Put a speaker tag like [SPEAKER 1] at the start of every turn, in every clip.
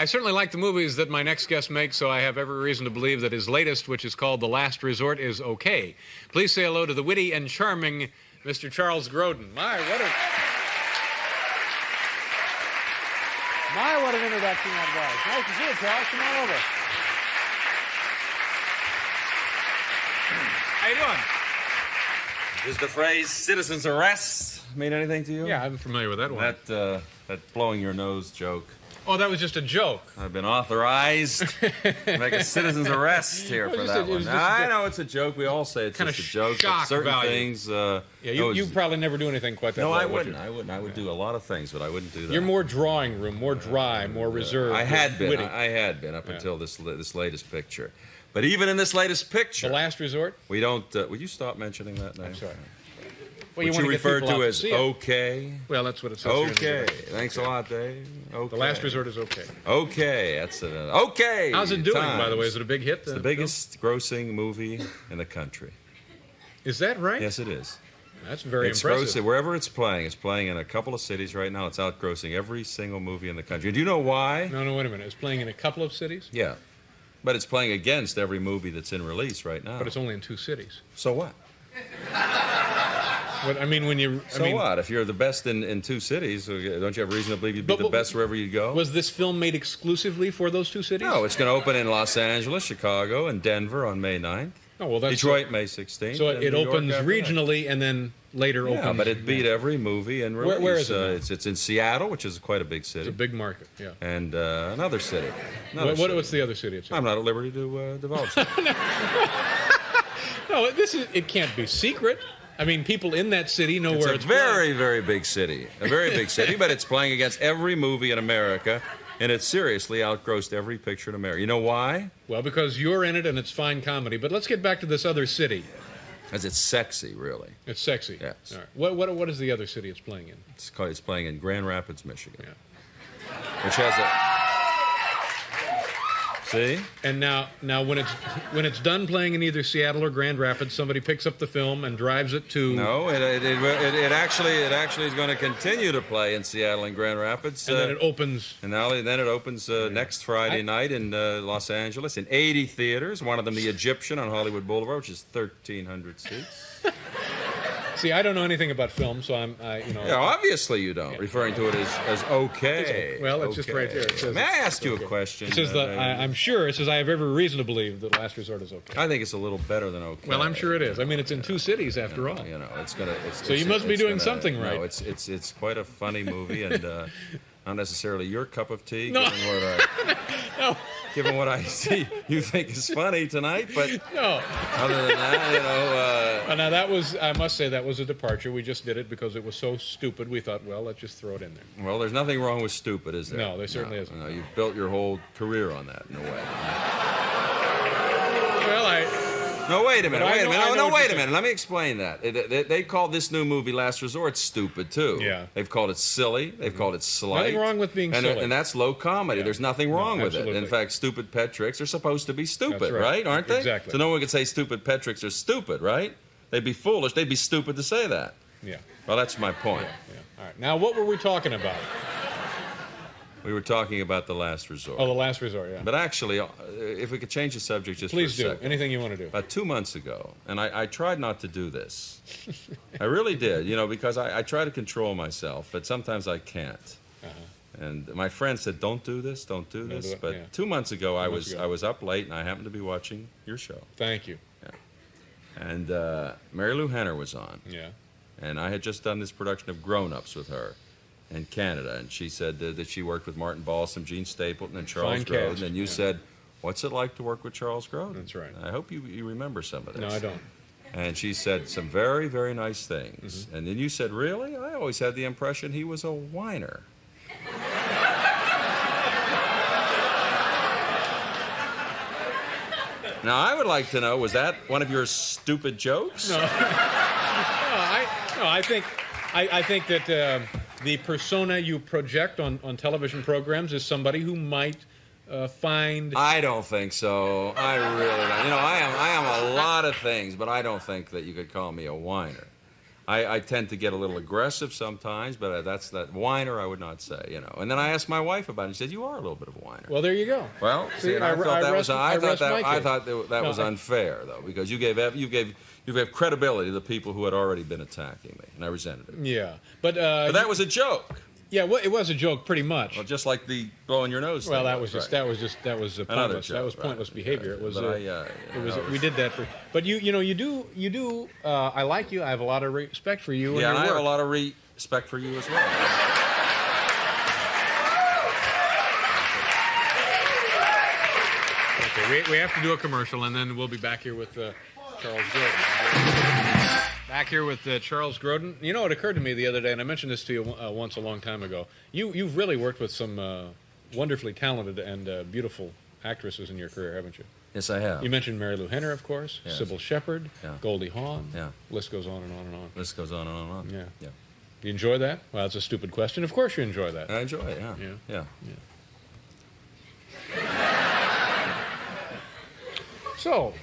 [SPEAKER 1] certainly like the movies that my next guest makes, so I have every reason to believe that his latest, which is called The Last Resort, is okay. Please say hello to the witty and charming Mr. Charles Grodin. My, what an introduction that was. Nice to see you, Charles. Come on over. How you doing?
[SPEAKER 2] Does the phrase "citizen's arrest" mean anything to you?
[SPEAKER 1] Yeah, I'm familiar with that one.
[SPEAKER 2] That blowing your nose joke.
[SPEAKER 1] Oh, that was just a joke.
[SPEAKER 2] I've been authorized to make a citizen's arrest here for that one. I know it's a joke. We all say it's just a joke. But certain things.
[SPEAKER 1] Yeah, you probably never do anything quite that
[SPEAKER 2] No,
[SPEAKER 1] well,
[SPEAKER 2] I wouldn't. I would do a lot of things, but I wouldn't do that.
[SPEAKER 1] You're more drawing room, more dry, more reserved.
[SPEAKER 2] I had been.
[SPEAKER 1] Witty.
[SPEAKER 2] I had been up until this latest picture. But even in this latest picture,
[SPEAKER 1] The Last Resort.
[SPEAKER 2] we don't. Would you stop mentioning that name?
[SPEAKER 1] I'm sorry. Well,
[SPEAKER 2] Which you referred to as okay.
[SPEAKER 1] Well, that's what it says.
[SPEAKER 2] Okay. Thanks a lot, Dave. Okay.
[SPEAKER 1] The Last Resort is okay.
[SPEAKER 2] Okay, that's it. Okay.
[SPEAKER 1] How's it doing, by the way? Is it a big hit?
[SPEAKER 2] It's the biggest grossing movie in the country.
[SPEAKER 1] Is that right?
[SPEAKER 2] Yes, it is.
[SPEAKER 1] That's very
[SPEAKER 2] It's
[SPEAKER 1] impressive.
[SPEAKER 2] grossing wherever it's playing in a couple of cities right now. It's outgrossing every single movie in the country. Do you know why?
[SPEAKER 1] No, wait a minute. It's playing in a couple of cities?
[SPEAKER 2] Yeah. But it's playing against every movie that's in release right now.
[SPEAKER 1] But it's only in 2 cities.
[SPEAKER 2] So what?
[SPEAKER 1] But, I mean, when you...
[SPEAKER 2] what? If you're the best in 2 cities, don't you have reason to believe you'd be the best wherever you go?
[SPEAKER 1] Was this film made exclusively for those 2 cities?
[SPEAKER 2] No, it's going to open in Los Angeles, Chicago, and Denver on May 9th.
[SPEAKER 1] Oh, well, that's...
[SPEAKER 2] Detroit, May 16th.
[SPEAKER 1] So
[SPEAKER 2] and
[SPEAKER 1] it
[SPEAKER 2] New York
[SPEAKER 1] opens
[SPEAKER 2] after that.
[SPEAKER 1] regionally and then later opens...
[SPEAKER 2] Yeah, but it beat every movie in release.
[SPEAKER 1] Where is it now?
[SPEAKER 2] It's in Seattle, which is quite a big city.
[SPEAKER 1] It's a big market, yeah.
[SPEAKER 2] And another city.
[SPEAKER 1] What's the other city it's in?
[SPEAKER 2] I'm not at liberty to divulge that.
[SPEAKER 1] No, it can't be secret. I mean, people in that city know where it's
[SPEAKER 2] a very, very big city. A very big city, but it's playing against every movie in America, and it's seriously outgrossed every picture in America. You know why?
[SPEAKER 1] Well, because you're in it and it's fine comedy. But let's get back to this other city.
[SPEAKER 2] Because it's sexy, really.
[SPEAKER 1] It's sexy.
[SPEAKER 2] Yes.
[SPEAKER 1] All right. What is the other city it's playing in?
[SPEAKER 2] It's playing in Grand Rapids, Michigan.
[SPEAKER 1] Yeah.
[SPEAKER 2] Which has a... See?
[SPEAKER 1] And now when it's done playing in either Seattle or Grand Rapids, somebody picks up the film and drives it to...
[SPEAKER 2] No, it actually is going to continue to play in Seattle and Grand Rapids.
[SPEAKER 1] And then it opens...
[SPEAKER 2] And then it opens next Friday night in Los Angeles in 80 theaters. One of them, the Egyptian on Hollywood Boulevard, which is 1,300 seats.
[SPEAKER 1] See, I don't know anything about film, so
[SPEAKER 2] Yeah, obviously you don't. Yeah. Referring to it as okay.
[SPEAKER 1] Well, it's just right there. It says
[SPEAKER 2] May I ask you a question?
[SPEAKER 1] It says I'm sure. It says I have every reason to believe that Last Resort is okay.
[SPEAKER 2] I think it's a little better than okay.
[SPEAKER 1] Well, I'm sure it is. I mean, it's in 2 cities after all.
[SPEAKER 2] So
[SPEAKER 1] you must be doing something right.
[SPEAKER 2] No, it's quite a funny movie and not necessarily your cup of tea.
[SPEAKER 1] No.
[SPEAKER 2] Given what I see, you think is funny tonight, but
[SPEAKER 1] no.
[SPEAKER 2] Other than that,
[SPEAKER 1] now that was, I must say, that was a departure. We just did it because it was so stupid. We thought, well, let's just throw it in there.
[SPEAKER 2] Well, there's nothing wrong with stupid, is there?
[SPEAKER 1] No, there certainly isn't.
[SPEAKER 2] No, you've built your whole career on that, in a way.
[SPEAKER 1] Well,
[SPEAKER 2] No, wait a minute. Wait a minute. Let me explain that. They call this new movie Last Resort stupid, too.
[SPEAKER 1] Yeah.
[SPEAKER 2] They've called it silly. They've called it slight.
[SPEAKER 1] Nothing wrong with being silly.
[SPEAKER 2] And that's low comedy.
[SPEAKER 1] Yeah.
[SPEAKER 2] There's nothing wrong with
[SPEAKER 1] absolutely.
[SPEAKER 2] it. In fact, stupid pet tricks are supposed to be stupid,
[SPEAKER 1] That's
[SPEAKER 2] right? Aren't they?
[SPEAKER 1] Exactly.
[SPEAKER 2] So no one could say stupid pet tricks are stupid, right? They'd be foolish. They'd be stupid to say that.
[SPEAKER 1] Yeah.
[SPEAKER 2] Well, that's my point.
[SPEAKER 1] Yeah. All right. Now, what were we talking about?
[SPEAKER 2] We were talking about The Last Resort.
[SPEAKER 1] Oh, The Last Resort, yeah.
[SPEAKER 2] But actually, if we could change the subject just
[SPEAKER 1] Please
[SPEAKER 2] for a
[SPEAKER 1] do.
[SPEAKER 2] second.
[SPEAKER 1] Anything you want to do.
[SPEAKER 2] About 2 months ago, and I tried not to do this. I really did, because I try to control myself, but sometimes I can't. And my friend said, don't do this, don't do this. But
[SPEAKER 1] yeah.
[SPEAKER 2] 2 months ago, I was up late, and I happened to be watching your show.
[SPEAKER 1] Thank you.
[SPEAKER 2] Yeah. And Mary Lou Henner was on.
[SPEAKER 1] Yeah.
[SPEAKER 2] And I had just done this production of Grown Ups with her in Canada, and she said that she worked with Martin Balsam, Gene Stapleton, and Charles Grodin.
[SPEAKER 1] Cast.
[SPEAKER 2] And you said, what's it like to work with Charles Grodin?
[SPEAKER 1] That's right.
[SPEAKER 2] I hope you remember some of this.
[SPEAKER 1] No, I don't.
[SPEAKER 2] And she said some very, very nice things. And then you said, really? I always had the impression he was a whiner. Now, I would like to know, was that one of your stupid jokes?
[SPEAKER 1] No. I think that the persona you project on television programs is somebody who might find...
[SPEAKER 2] I don't think so. I really don't. I am a lot of things, but I don't think that you could call me a whiner. I tend to get a little aggressive sometimes, but that's that whiner I would not say, you know. And then I asked my wife about it. She said, "You are a little bit of a whiner."
[SPEAKER 1] Well, there you go.
[SPEAKER 2] Well, see, and I thought that was unfair, though, because you gave credibility to the people who had already been attacking me, and I resented it.
[SPEAKER 1] Yeah, but
[SPEAKER 2] that was a joke.
[SPEAKER 1] Yeah, well, it was a joke, pretty much.
[SPEAKER 2] Well, just like the blowing your nose.
[SPEAKER 1] Well,
[SPEAKER 2] thing
[SPEAKER 1] that was pointless. That was pointless behavior.
[SPEAKER 2] Right.
[SPEAKER 1] It was.
[SPEAKER 2] But
[SPEAKER 1] we did that for. But you do. I like you. I have a lot of respect for you.
[SPEAKER 2] Yeah,
[SPEAKER 1] and
[SPEAKER 2] I
[SPEAKER 1] your
[SPEAKER 2] have a
[SPEAKER 1] work.
[SPEAKER 2] lot of respect for you as well.
[SPEAKER 1] Okay, we have to do a commercial, and then we'll be back here with Charles Grodin. Back here with Charles Grodin. You know, it occurred to me the other day, and I mentioned this to you once a long time ago. You've really worked with some wonderfully talented and beautiful actresses in your career, haven't you?
[SPEAKER 2] Yes, I have.
[SPEAKER 1] You mentioned Mary Lou Henner, of course,
[SPEAKER 2] yes.
[SPEAKER 1] Sybil Shepherd,
[SPEAKER 2] Yeah.
[SPEAKER 1] Goldie Hawn.
[SPEAKER 2] Yeah.
[SPEAKER 1] List goes on and on and on.
[SPEAKER 2] List goes on and on and on.
[SPEAKER 1] Yeah.
[SPEAKER 2] Yeah.
[SPEAKER 1] Do you enjoy that? Well, that's a stupid question. Of course you enjoy that.
[SPEAKER 2] I enjoy it, yeah.
[SPEAKER 1] Yeah. So,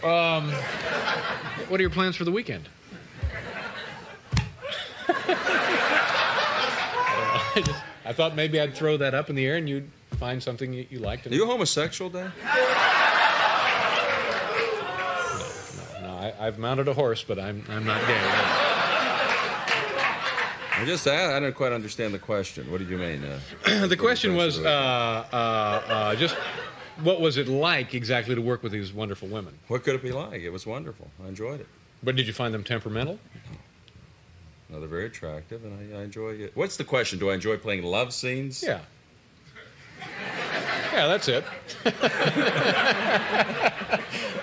[SPEAKER 1] what are your plans for the weekend? I thought maybe I'd throw that up in the air and you'd find something you liked.
[SPEAKER 2] Are you homosexual, Dan?
[SPEAKER 1] No, I've mounted a horse, but I'm not gay.
[SPEAKER 2] I didn't quite understand the question. What did you mean?
[SPEAKER 1] The question was just what was it like exactly to work with these wonderful women?
[SPEAKER 2] What could it be like? It was wonderful. I enjoyed it.
[SPEAKER 1] But did you find them temperamental?
[SPEAKER 2] No, they're very attractive, and I enjoy it. What's the question? Do I enjoy playing love scenes?
[SPEAKER 1] Yeah. Yeah, that's it.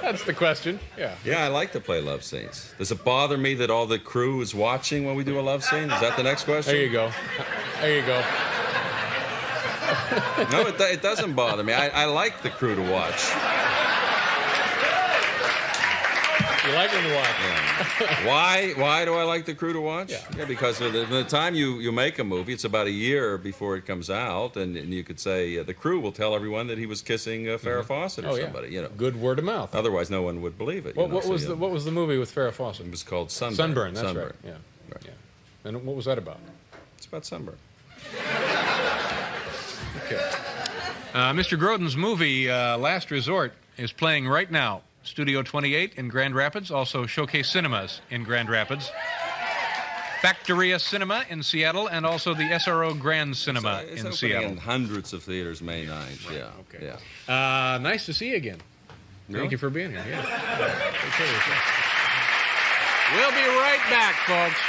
[SPEAKER 1] That's the question. Yeah.
[SPEAKER 2] Yeah, I like to play love scenes. Does it bother me that all the crew is watching when we do a love scene? Is that the next question?
[SPEAKER 1] There you go. There you go.
[SPEAKER 2] No, it doesn't bother me. I like the crew to watch.
[SPEAKER 1] You like them to watch.
[SPEAKER 2] Yeah. Why do I like the crew to watch?
[SPEAKER 1] Yeah.
[SPEAKER 2] Because from the time you make a movie, it's about a year before it comes out, and you could say the crew will tell everyone that he was kissing Farrah Fawcett or somebody. You know.
[SPEAKER 1] Good word of mouth.
[SPEAKER 2] Otherwise, no one would believe it.
[SPEAKER 1] What was the movie with Farrah Fawcett?
[SPEAKER 2] It was called Sunburn.
[SPEAKER 1] Sunburn. That's
[SPEAKER 2] Sunburn.
[SPEAKER 1] right. Yeah.
[SPEAKER 2] Right.
[SPEAKER 1] Yeah. And what was that about?
[SPEAKER 2] It's about sunburn.
[SPEAKER 1] Okay. Mr. Grodin's movie Last Resort is playing right now. Studio 28 in Grand Rapids, also Showcase Cinemas in Grand Rapids, Factoria Cinema in Seattle, and also the SRO Grand Cinema
[SPEAKER 2] it's
[SPEAKER 1] in Seattle.
[SPEAKER 2] In hundreds of theaters May 9th. Yeah.
[SPEAKER 1] Okay.
[SPEAKER 2] Yeah.
[SPEAKER 1] Nice to see you again.
[SPEAKER 2] Really?
[SPEAKER 1] Thank you for being here. Yeah. We'll be right back, folks.